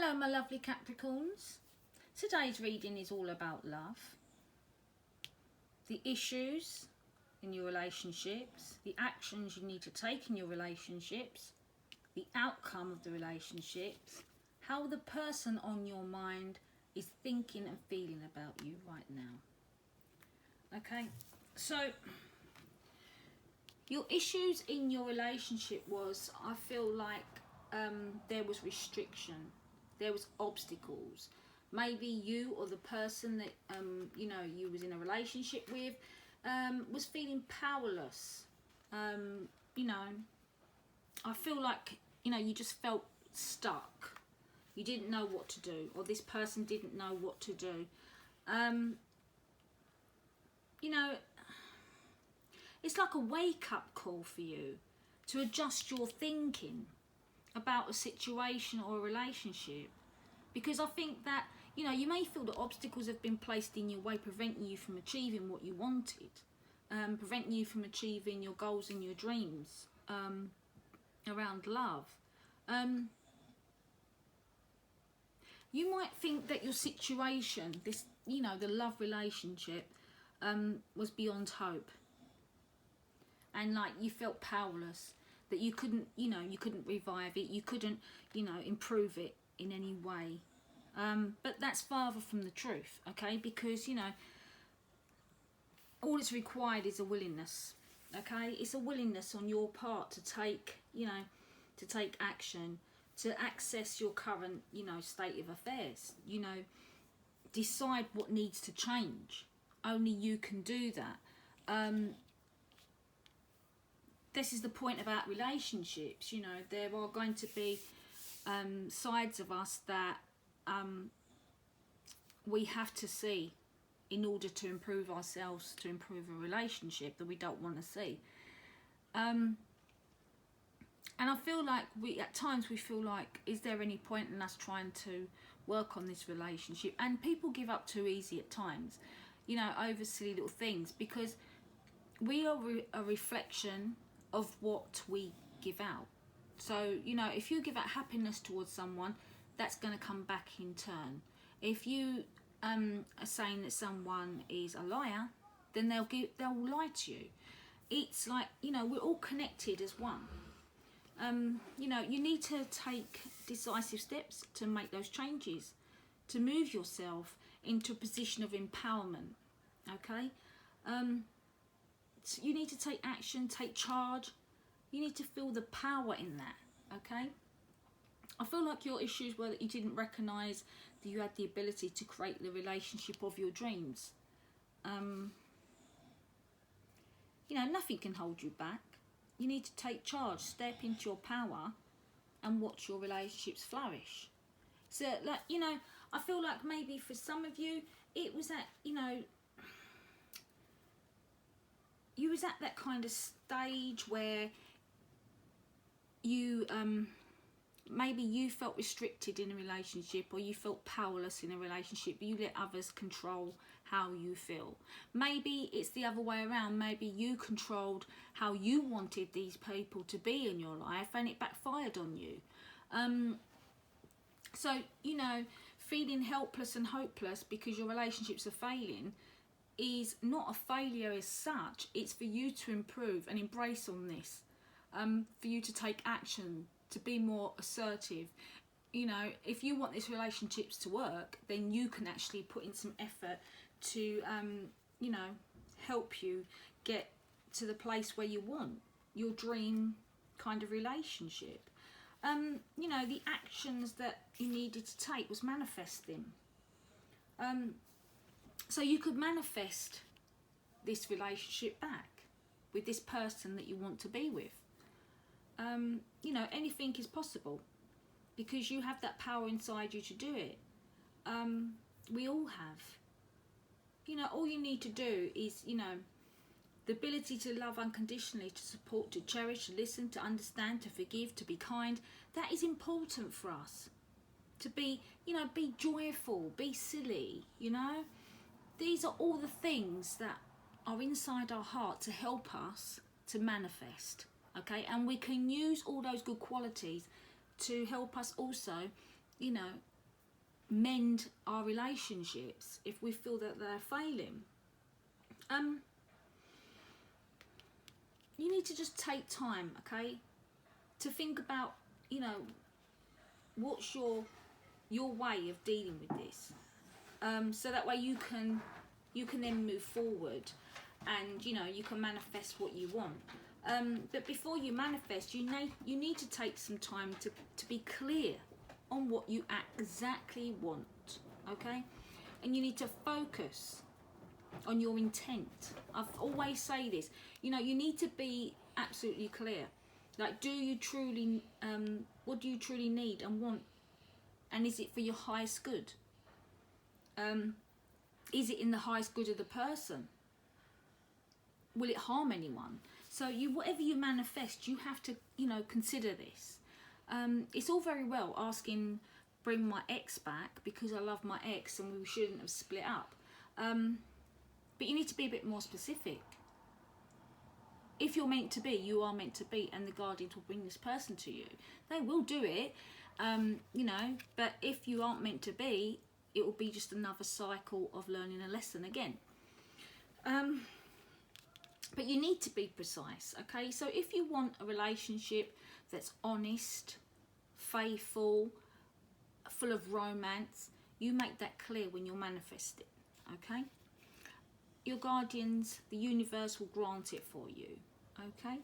Hello my lovely Capricorns. Today's reading is all about love, the issues in your relationships, the actions you need to take in your relationships, the outcome of the relationships, how the person on your mind is thinking and feeling about you right now. Okay, so your issues in your relationship was, I feel like there was restriction, there was obstacles. Maybe you or the person that you was in a relationship with was feeling powerless. I feel like you just felt stuck. You didn't know what to do, or this person didn't know what to do. It's like a wake-up call for you to adjust your thinking about a situation or a relationship, because I think that you may feel that obstacles have been placed in your way, preventing you from achieving what you wanted, preventing you from achieving your goals and your dreams around love. You might think that your situation, this the love relationship, was beyond hope, and like you felt powerless, that you couldn't revive it, you couldn't improve it in any way. But that's farther from the truth, okay? Because all it's required is a willingness, okay? It's a willingness on your part to take action, to access your current state of affairs, decide what needs to change. Only you can do that. This is the point about relationships. There are going to be sides of us that we have to see in order to improve ourselves, to improve a relationship that we don't want to see. And I feel like at times we feel like, is there any point in us trying to work on this relationship? And people give up too easy at times, over silly little things, because we are a reflection of what we give out. So if you give out happiness towards someone, that's going to come back in turn. If you are saying that someone is a liar, then they'll lie to you. It's like we're all connected as one. You need to take decisive steps to make those changes, to move yourself into a position of empowerment. Okay. You need to take action, take charge. You need to feel the power in that, okay? I feel like your issues were that you didn't recognise that you had the ability to create the relationship of your dreams. Nothing can hold you back. You need to take charge, step into your power, and watch your relationships flourish. So, I feel like maybe for some of you, it was that, you was at that kind of stage where you maybe you felt restricted in a relationship, or you felt powerless in a relationship. You let others control how you feel. Maybe it's the other way around. Maybe you controlled how you wanted these people to be in your life, and it backfired on you. So feeling helpless and hopeless because your relationships are failing is not a failure as such. It's for you to improve and embrace on this, for you to take action, to be more assertive. If you want these relationships to work, then you can actually put in some effort to help you get to the place where you want your dream kind of relationship. The actions that you needed to take was manifesting. So you could manifest this relationship back with this person that you want to be with. Anything is possible because you have that power inside you to do it. We all have. All you need to do is, the ability to love unconditionally, to support, to cherish, to listen, to understand, to forgive, to be kind. That is important for us. To be, be joyful, be silly, These are all the things that are inside our heart to help us to manifest, and we can use all those good qualities to help us also, mend our relationships if we feel that they're failing. You need to just take time, okay, to think about, you know, what's your way of dealing with this, so that way you can then move forward, and you know, you can manifest what you want. But before you manifest, you need to take some time to be clear on what you exactly want, okay? And you need to focus on your intent. I've always say this, you know, you need to be absolutely clear. Like, do you truly, what do you truly need and want? And is it for your highest good? Is it in the highest good of the person? Will it harm anyone? So whatever you manifest, you have to, you know, consider this. It's all very well asking, bring my ex back because I love my ex and we shouldn't have split up. But you need to be a bit more specific. If you're meant to be, you are meant to be, and the guardians will bring this person to you. They will do it, you know, but if you aren't meant to be, it will be just another cycle of learning a lesson again. But you need to be precise, okay? So if you want a relationship that's honest, faithful, full of romance, you make that clear when you're manifesting, okay? Your guardians, the universe will grant it for you, okay?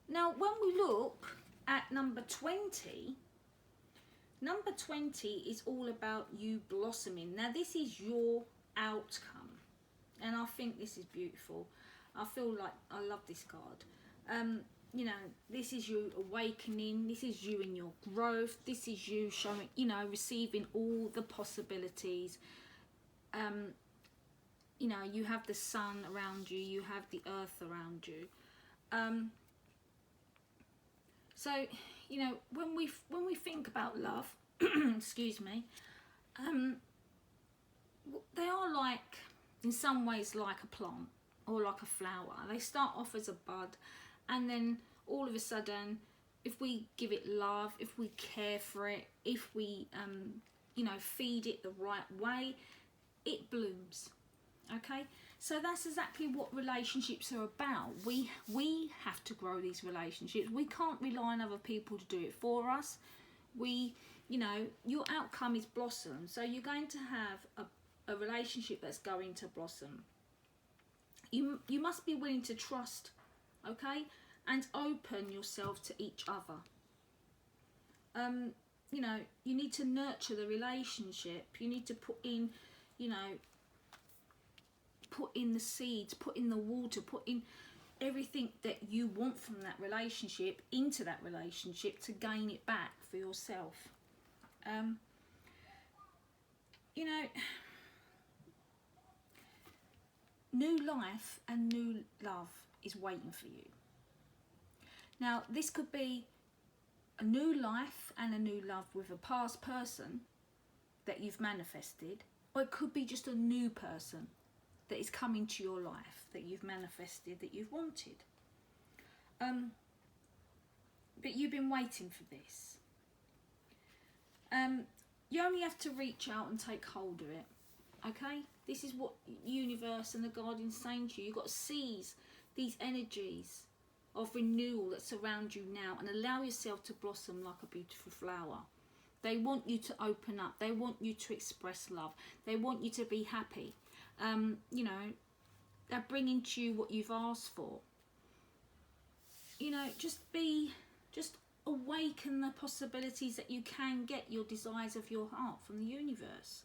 Now, when we look at number 20, number 20 is all about you blossoming. Now, this is your outcome, and I think this is beautiful. I feel like I love this card. You know, this is you awakening, this is you in your growth, this is you showing, you know, receiving all the possibilities. You know, you have the sun around you, you have the earth around you. So, you know, when we think about love, excuse me, they are like, in some ways, like a plant or like a flower. They start off as a bud, and then all of a sudden, if we give it love, if we care for it, if we, you know, feed it the right way, it blooms. Okay, so that's exactly what relationships are about. We have to grow these relationships. We can't rely on other people to do it for us. You know, your outcome is blossom. So you're going to have a relationship that's going to blossom. You must be willing to trust, okay, and open yourself to each other. You know, you need to nurture the relationship. You need to put in, you know, put in the seeds, put in the water, put in everything that you want from that relationship into that relationship to gain it back for yourself. You know, new life and new love is waiting for you. Now, this could be a new life and a new love with a past person that you've manifested, or it could be just a new person that is coming to your life that you've manifested, that you've wanted. But you've been waiting for this. You only have to reach out and take hold of it, okay? This is what the universe and the guardians saying to you. You've got to seize these energies of renewal that surround you now and allow yourself to blossom like a beautiful flower. They want you to open up. They want you to express love. They want you to be happy. You know, they're bringing to you what you've asked for. You know, just awaken the possibilities that you can get your desires of your heart from the universe.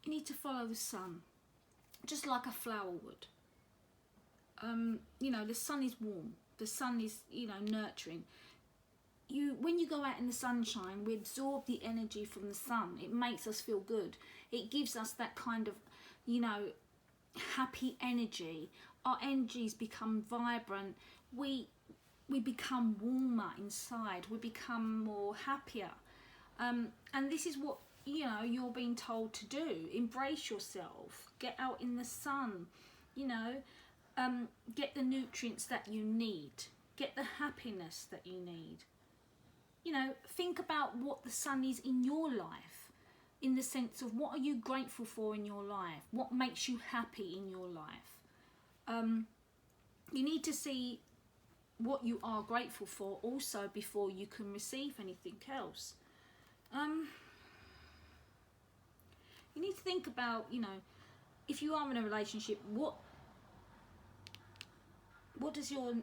You need to follow the sun, just like a flower would. You know, the sun is warm. The sun is, you know, nurturing. When you go out in the sunshine, we absorb the energy from the sun. It makes us feel good. It gives us that kind of, you know, happy energy. Our energies become vibrant. We become warmer inside. We become more happier. And this is what, you know, you're being told to do. Embrace yourself. Get out in the sun. You know, get the nutrients that you need. Get the happiness that you need. you know, think about what the sun is in your life, in the sense of what are you grateful for in your life? What makes you happy in your life? You need to see what you are grateful for also before you can receive anything else. You need to think about, you know, if you are in a relationship, what does your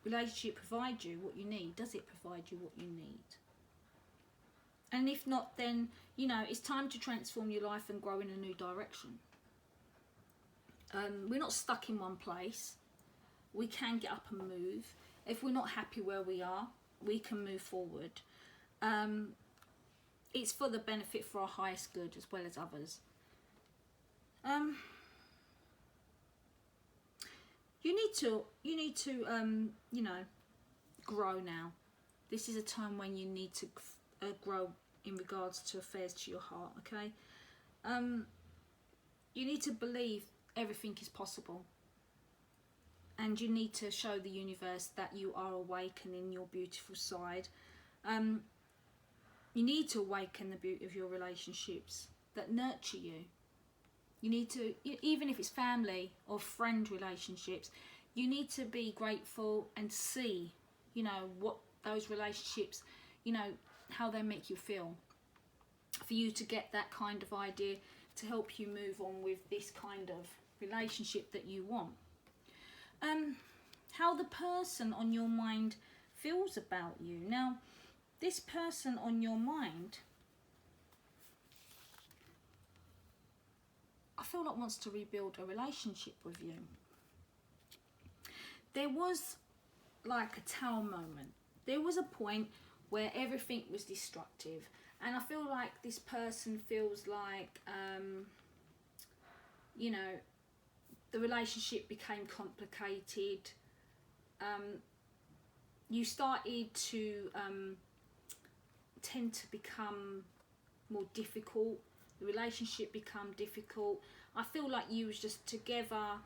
relationship provide you? What you need? Does it provide you what you need? And if not, then, you know, it's time to transform your life and grow in a new direction. We're not stuck in one place. We can get up and move. If we're not happy where we are, we can move forward. It's for the benefit for our highest good as well as others. You need to you know, grow now. This is a time when you need to grow in regards to affairs to your heart, okay? You need to believe everything is possible. And you need to show the universe that you are awakening your beautiful side. You need to awaken the beauty of your relationships that nurture you. You need to, even if it's family or friend relationships, you need to be grateful and see, you know, what those relationships, you know, how they make you feel. For you to get that kind of idea to help you move on with this kind of relationship that you want. How the person on your mind feels about you. Now, this person on your mind, I feel like wants to rebuild a relationship with you. There was like a tower moment. There was a point where everything was destructive. And I feel like this person feels like, you know, the relationship became complicated. You started to tend to become more difficult. The relationship become difficult. I feel like you was just together.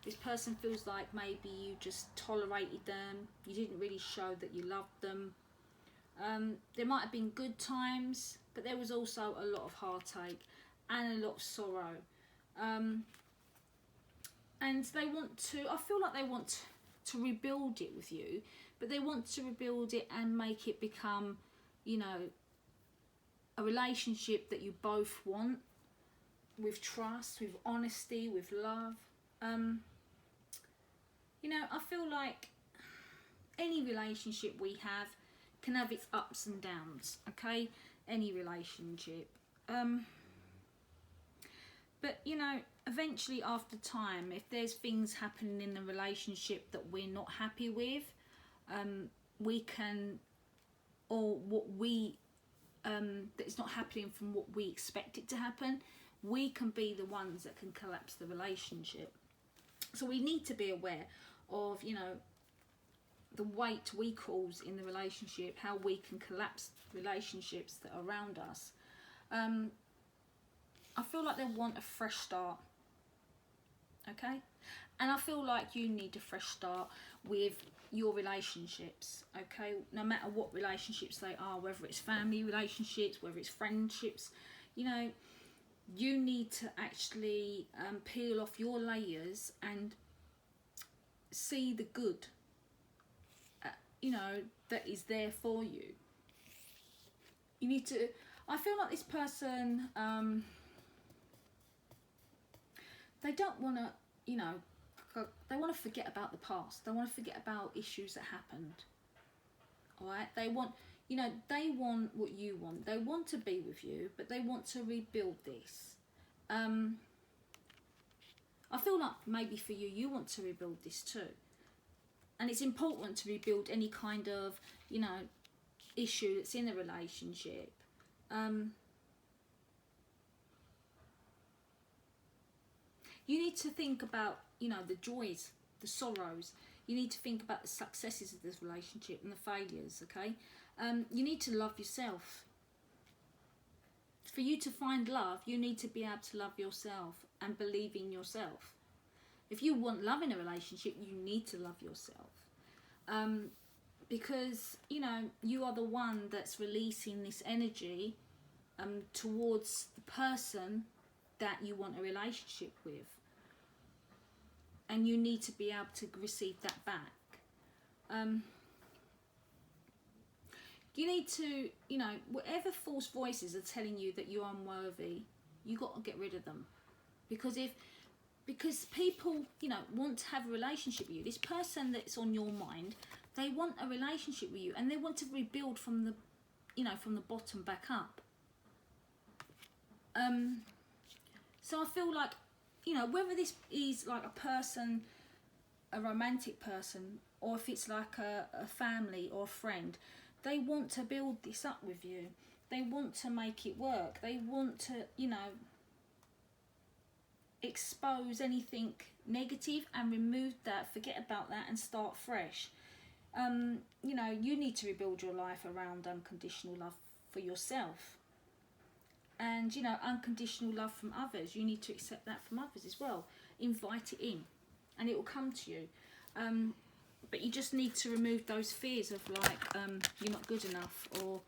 This person feels like maybe you just tolerated them. You didn't really show that you loved them. There might have been good times, but there was also a lot of heartache and a lot of sorrow. And they want to, I feel like they want to rebuild it with you, but they want to rebuild it and make it become, you know, a relationship that you both want, with trust, with honesty, with love. You know, I feel like any relationship we have can have its ups and downs, okay? Any relationship. But, you know, eventually after time, if there's things happening in the relationship that we're not happy with, we can, or what we, that is not happening from what we expect it to happen, we can be the ones that can collapse the relationship. So we need to be aware of, you know, the weight we cause in the relationship, how we can collapse relationships that are around us. I feel like they want a fresh start, okay? And I feel like you need a fresh start with your relationships, okay? No matter what relationships they are, whether it's family relationships, whether it's friendships, you know, you need to actually peel off your layers and see the good, you know, that is there for you. You need to, I feel like this person, they don't want to, you know, they want to forget about the past. They want to forget about issues that happened. Alright? They want, you know, they want what you want. They want to be with you, but they want to rebuild this. I feel like maybe for you, you want to rebuild this too. And it's important to rebuild any kind of, you know, issue that's in a relationship. You need to think about, you know, the joys, the sorrows. You need to think about the successes of this relationship and the failures, okay? You need to love yourself. For you to find love, you need to be able to love yourself and believe in yourself. If you want love in a relationship, you need to love yourself. because, you know, you are the one that's releasing this energy towards the person that you want a relationship with. And you need to be able to receive that back. You need to, you know, whatever false voices are telling you that you're unworthy, you got to get rid of them. Because people, you know, want to have a relationship with you. This person that's on your mind, they want a relationship with you, and they want to rebuild from the, you know, from the bottom back up. So I feel like, you know, whether this is like a person, a romantic person, or if it's like a family or a friend, they want to build this up with you. They want to make it work. They want to, you know, expose anything negative and remove that, forget about that, and start fresh. You know, you need to rebuild your life around unconditional love for yourself. And, you know, unconditional love from others. You need to accept that from others as well. Invite it in, and it will come to you. But you just need to remove those fears of like, you're not good enough, or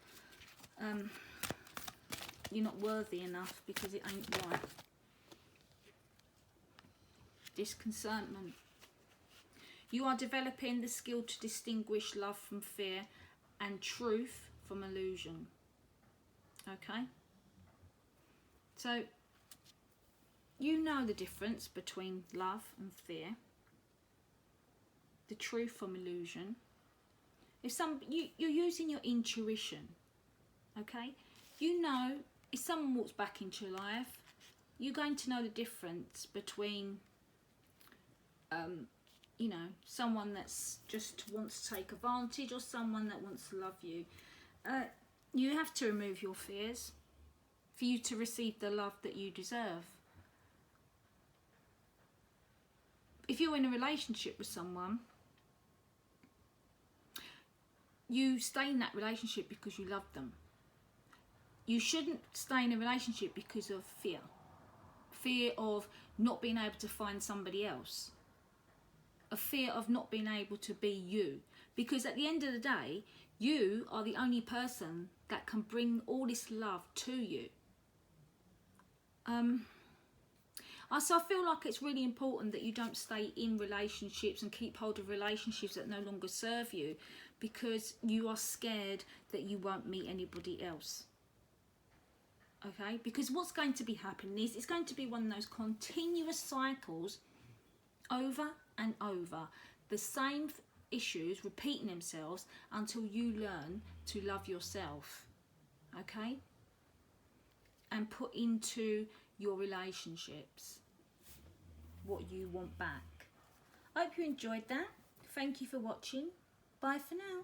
you're not worthy enough because it ain't right. Disconcernment. You are developing the skill to distinguish love from fear and truth from illusion. Okay? So, you know the difference between love and fear. The truth from illusion. If you're using your intuition, okay? You know, if someone walks back into your life, you're going to know the difference between, you know, someone that's just wants to take advantage or someone that wants to love you. You have to remove your fears for you to receive the love that you deserve. If you're in a relationship with someone, you stay in that relationship because you love them. You shouldn't stay in a relationship because of fear. Fear of not being able to find somebody else. A fear of not being able to be you. Because at the end of the day, you are the only person that can bring all this love to you. So I feel like it's really important that you don't stay in relationships and keep hold of relationships that no longer serve you, because you are scared that you won't meet anybody else. Okay? Because what's going to be happening is it's going to be one of those continuous cycles over and over. The same issues repeating themselves until you learn to love yourself. Okay? And put into your relationships what you want back. I hope you enjoyed that. Thank you for watching. Bye for now.